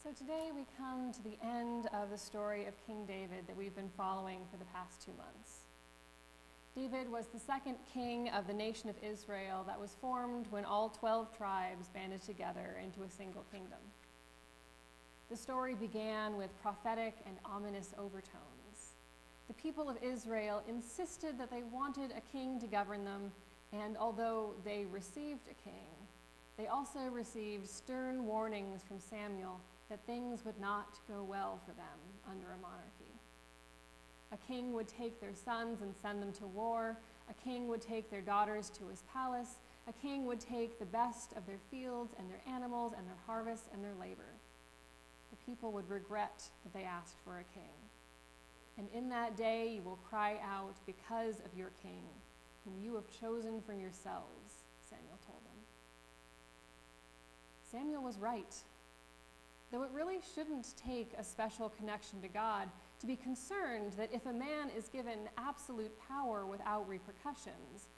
So today we come to the end of the story of King David that we've been following for the past 2 months. David was the second king of the nation of Israel that was formed when all 12 tribes banded together into a single kingdom. The story began with prophetic and ominous overtones. The people of Israel insisted that they wanted a king to govern them, and although they received a king, they also received stern warnings from Samuel that things would not go well for them under a monarchy. A king would take their sons and send them to war. A king would take their daughters to his palace. A king would take the best of their fields and their animals and their harvests and their labor. The people would regret that they asked for a king. And in that day you will cry out because of your king, whom you have chosen from yourselves, Samuel told them. Samuel was right. Though it really shouldn't take a special connection to God to be concerned that if a man is given absolute power without repercussions,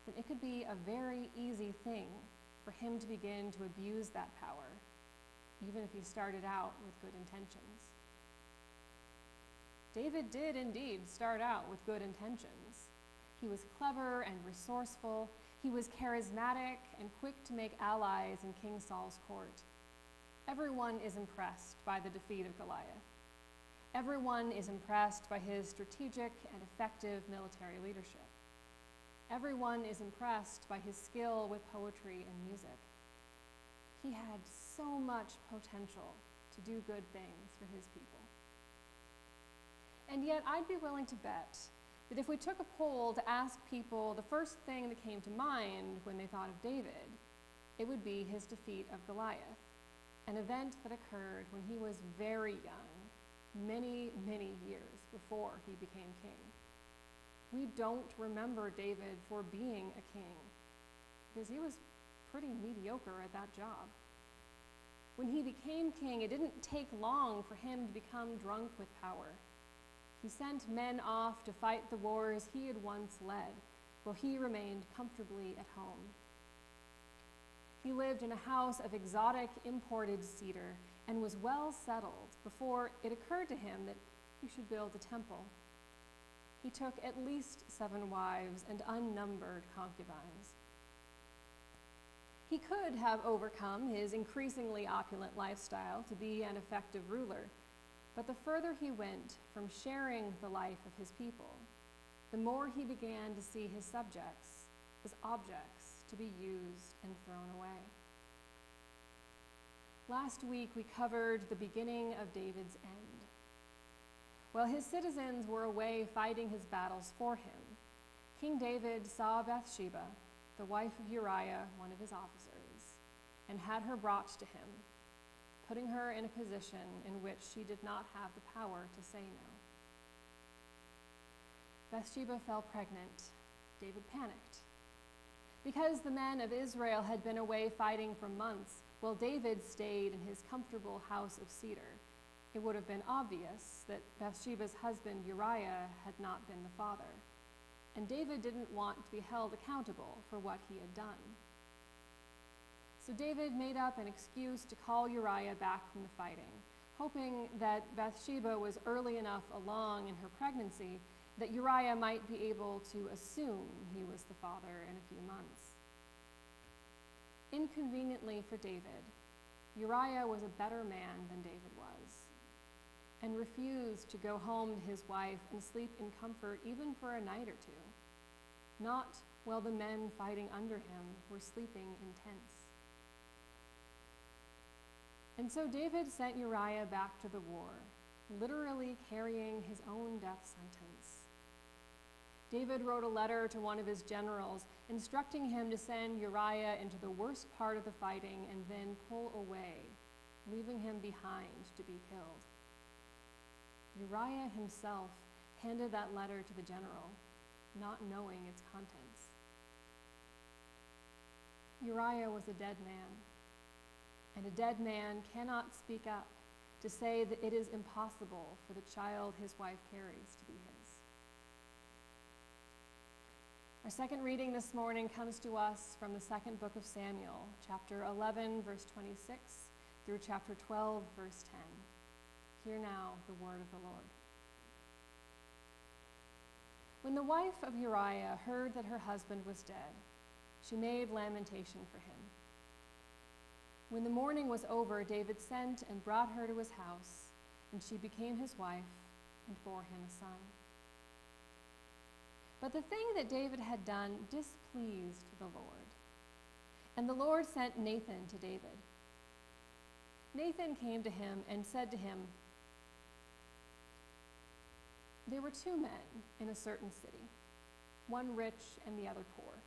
then it could be a very easy thing for him to begin to abuse that power, even if he started out with good intentions. David did indeed start out with good intentions. He was clever and resourceful. He was charismatic and quick to make allies in King Saul's court. Everyone is impressed by the defeat of Goliath. Everyone is impressed by his strategic and effective military leadership. Everyone is impressed by his skill with poetry and music. He had so much potential to do good things for his people. And yet I'd be willing to bet that if we took a poll to ask people the first thing that came to mind when they thought of David, it would be his defeat of Goliath, an event that occurred when he was very young, many, many years before he became king. We don't remember David for being a king because he was pretty mediocre at that job. When he became king, it didn't take long for him to become drunk with power. He sent men off to fight the wars he had once led, while he remained comfortably at home. He lived in a house of exotic imported cedar and was well settled before it occurred to him that he should build a temple. He took at least 7 wives and unnumbered concubines. He could have overcome his increasingly opulent lifestyle to be an effective ruler, but the further he went from sharing the life of his people, the more he began to see his subjects as objects to be used and thrown away. Last week, we covered the beginning of David's end. While his citizens were away fighting his battles for him, King David saw Bathsheba, the wife of Uriah, one of his officers, and had her brought to him, putting her in a position in which she did not have the power to say no. Bathsheba fell pregnant. David panicked. Because the men of Israel had been away fighting for months, while David stayed in his comfortable house of cedar, it would have been obvious that Bathsheba's husband Uriah had not been the father, and David didn't want to be held accountable for what he had done. So David made up an excuse to call Uriah back from the fighting, hoping that Bathsheba was early enough along in her pregnancy that Uriah might be able to assume he was the father in a few months. Inconveniently for David, Uriah was a better man than David was, and refused to go home to his wife and sleep in comfort even for a night or two, not while the men fighting under him were sleeping in tents. And so David sent Uriah back to the war, literally carrying his own death sentence. David wrote a letter to one of his generals instructing him to send Uriah into the worst part of the fighting and then pull away, leaving him behind to be killed. Uriah himself handed that letter to the general, not knowing its contents. Uriah was a dead man, and a dead man cannot speak up to say that it is impossible for the child his wife carries to be his. Our second reading this morning comes to us from the second book of Samuel, chapter 11, verse 26, through chapter 12, verse 10. Hear now the word of the Lord. When the wife of Uriah heard that her husband was dead, she made lamentation for him. When the mourning was over, David sent and brought her to his house, and she became his wife and bore him a son. But the thing that David had done displeased the Lord. And the Lord sent Nathan to David. Nathan came to him and said to him, "There were two men in a certain city, one rich and the other poor.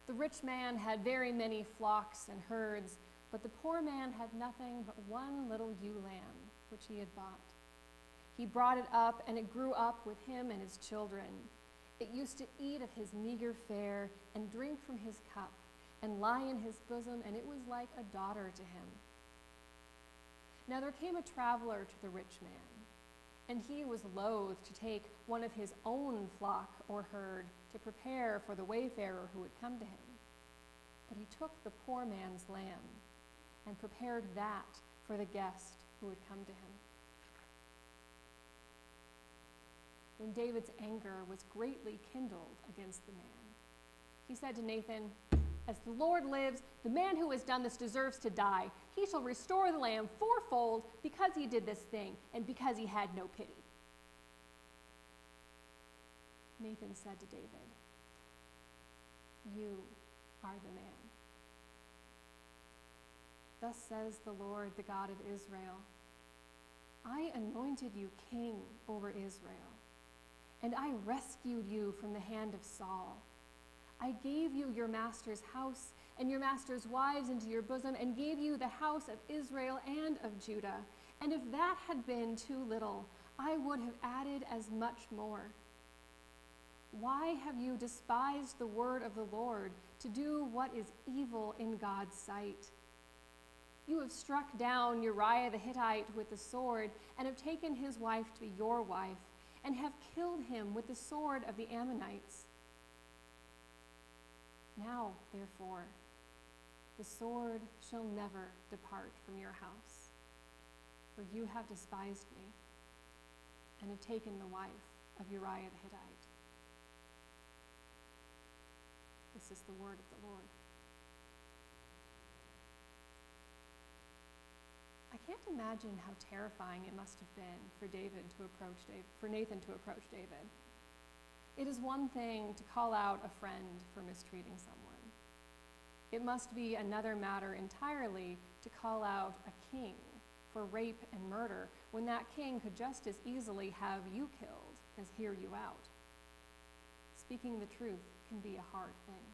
The rich man had very many flocks and herds, but the poor man had nothing but one little ewe lamb, which he had bought. He brought it up, and it grew up with him and his children. It used to eat of his meager fare and drink from his cup and lie in his bosom, and it was like a daughter to him. Now there came a traveler to the rich man, and he was loath to take one of his own flock or herd to prepare for the wayfarer who had come to him. But he took the poor man's lamb and prepared that for the guest who had come to him." Then David's anger was greatly kindled against the man. He said to Nathan, "As the Lord lives, the man who has done this deserves to die. He shall restore the lamb fourfold because he did this thing and because he had no pity." Nathan said to David, "You are the man. Thus says the Lord, the God of Israel, I anointed you king over Israel, and I rescued you from the hand of Saul. I gave you your master's house and your master's wives into your bosom, and gave you the house of Israel and of Judah. And if that had been too little, I would have added as much more. Why have you despised the word of the Lord to do what is evil in God's sight? You have struck down Uriah the Hittite with the sword, and have taken his wife to be your wife, and have killed him with the sword of the Ammonites. Now, therefore, the sword shall never depart from your house, for you have despised me, and have taken the wife of Uriah the Hittite." This is the word of the Lord. I can't imagine how terrifying it must have been for Nathan to approach David. It is one thing to call out a friend for mistreating someone. It must be another matter entirely to call out a king for rape and murder, when that king could just as easily have you killed as hear you out. Speaking the truth can be a hard thing.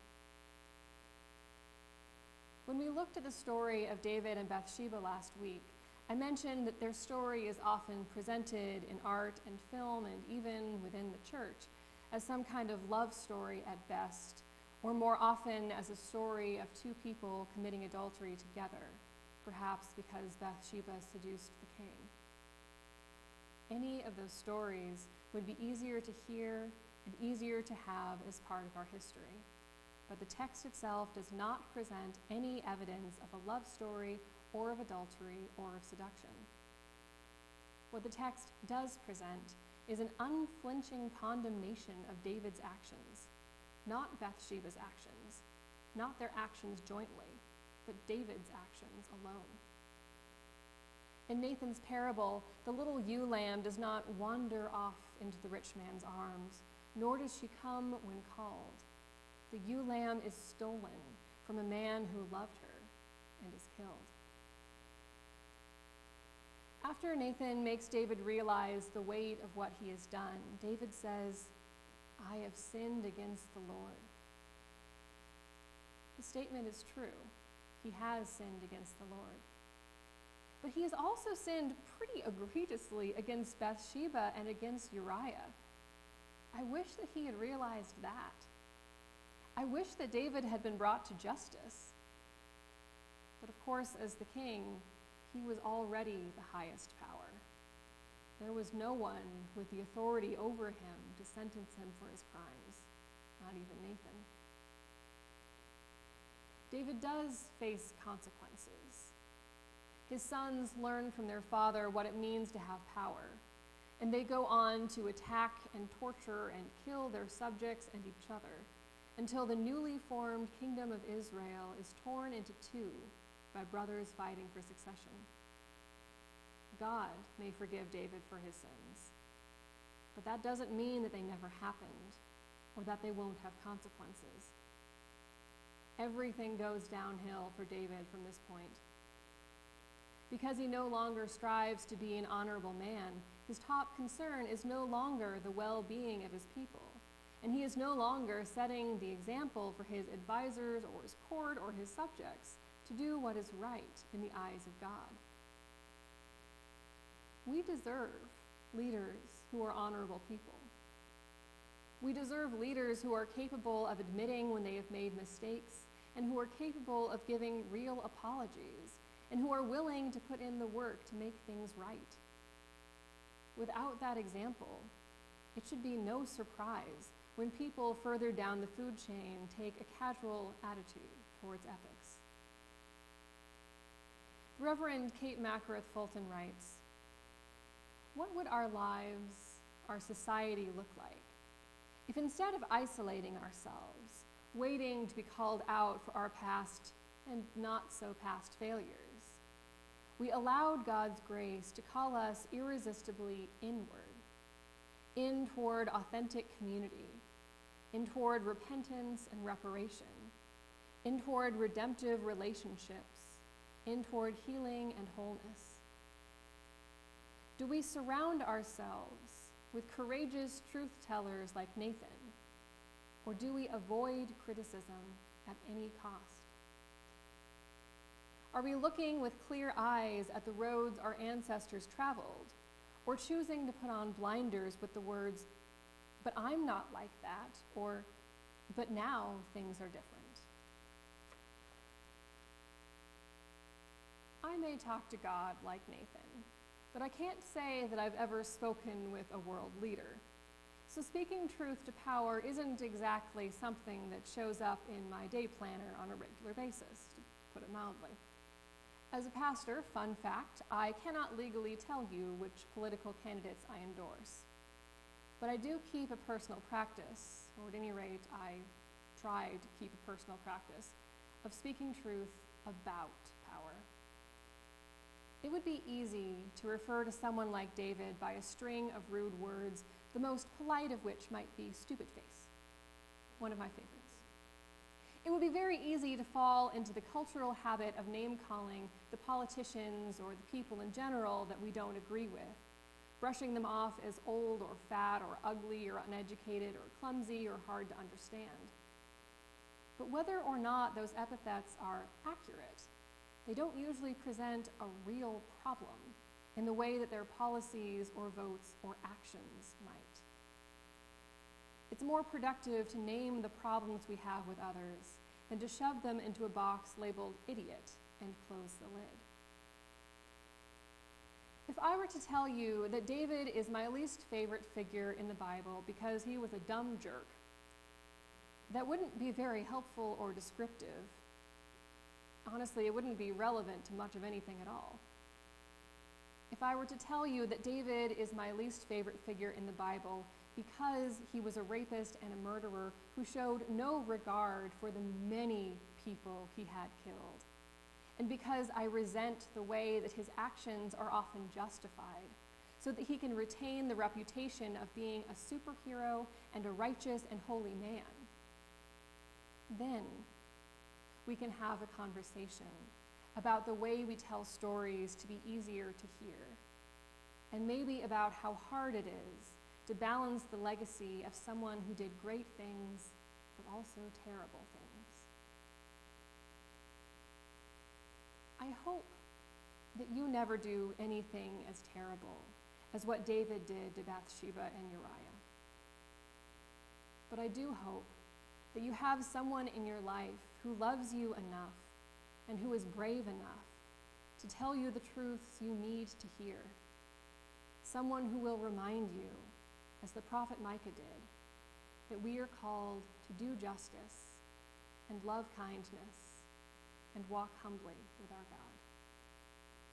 When we looked at the story of David and Bathsheba last week, I mentioned that their story is often presented in art and film and even within the church as some kind of love story at best, or more often as a story of two people committing adultery together, perhaps because Bathsheba seduced the king. Any of those stories would be easier to hear and easier to have as part of our history. But the text itself does not present any evidence of a love story or of adultery or of seduction. What the text does present is an unflinching condemnation of David's actions, not Bathsheba's actions, not their actions jointly, but David's actions alone. In Nathan's parable, the little ewe lamb does not wander off into the rich man's arms, nor does she come when called. The ewe lamb is stolen from a man who loved her and is killed. After Nathan makes David realize the weight of what he has done, David says, "I have sinned against the Lord." The statement is true. He has sinned against the Lord. But he has also sinned pretty egregiously against Bathsheba and against Uriah. I wish that he had realized that. I wish that David had been brought to justice. But of course, as the king, he was already the highest power. There was no one with the authority over him to sentence him for his crimes, not even Nathan. David does face consequences. His sons learn from their father what it means to have power, and they go on to attack and torture and kill their subjects and each other until the newly formed kingdom of Israel is torn into two by brothers fighting for succession. God may forgive David for his sins, but that doesn't mean that they never happened or that they won't have consequences. Everything goes downhill for David from this point. Because he no longer strives to be an honorable man, his top concern is no longer the well-being of his people, and he is no longer setting the example for his advisors or his court or his subjects to do what is right in the eyes of God. We deserve leaders who are honorable people. We deserve leaders who are capable of admitting when they have made mistakes and who are capable of giving real apologies and who are willing to put in the work to make things right. Without that example, it should be no surprise when people further down the food chain take a casual attitude towards ethics. Reverend Kate Mackworth Fulton writes, "What would our lives, our society look like if instead of isolating ourselves, waiting to be called out for our past and not so past failures, we allowed God's grace to call us irresistibly inward, in toward authentic community, in toward repentance and reparation, in toward redemptive relationships, in toward healing and wholeness? Do we surround ourselves with courageous truth-tellers like Nathan, or do we avoid criticism at any cost? Are we looking with clear eyes at the roads our ancestors traveled, or choosing to put on blinders with the words, 'But I'm not like that,' or 'But now things are different'? I may talk to God like Nathan, but I can't say that I've ever spoken with a world leader. So speaking truth to power isn't exactly something that shows up in my day planner on a regular basis, to put it mildly. As a pastor, fun fact, I cannot legally tell you which political candidates I endorse. But I do keep a personal practice, or at any rate, I try to keep a personal practice, of speaking truth about power. It would be easy to refer to someone like David by a string of rude words, the most polite of which might be stupid face, one of my favorites. It would be very easy to fall into the cultural habit of name-calling the politicians or the people in general that we don't agree with, brushing them off as old or fat or ugly or uneducated or clumsy or hard to understand. But whether or not those epithets are accurate, they don't usually present a real problem in the way that their policies or votes or actions might. It's more productive to name the problems we have with others than to shove them into a box labeled idiot and close the lid. If I were to tell you that David is my least favorite figure in the Bible because he was a dumb jerk, that wouldn't be very helpful or descriptive. Honestly, it wouldn't be relevant to much of anything at all. If I were to tell you that David is my least favorite figure in the Bible because he was a rapist and a murderer who showed no regard for the many people he had killed, and because I resent the way that his actions are often justified, so that he can retain the reputation of being a superhero and a righteous and holy man, then we can have a conversation about the way we tell stories to be easier to hear, and maybe about how hard it is to balance the legacy of someone who did great things, but also terrible things. I hope that you never do anything as terrible as what David did to Bathsheba and Uriah. But I do hope that you have someone in your life who loves you enough and who is brave enough to tell you the truths you need to hear. Someone who will remind you, as the prophet Micah did, that we are called to do justice and love kindness and walk humbly with our God.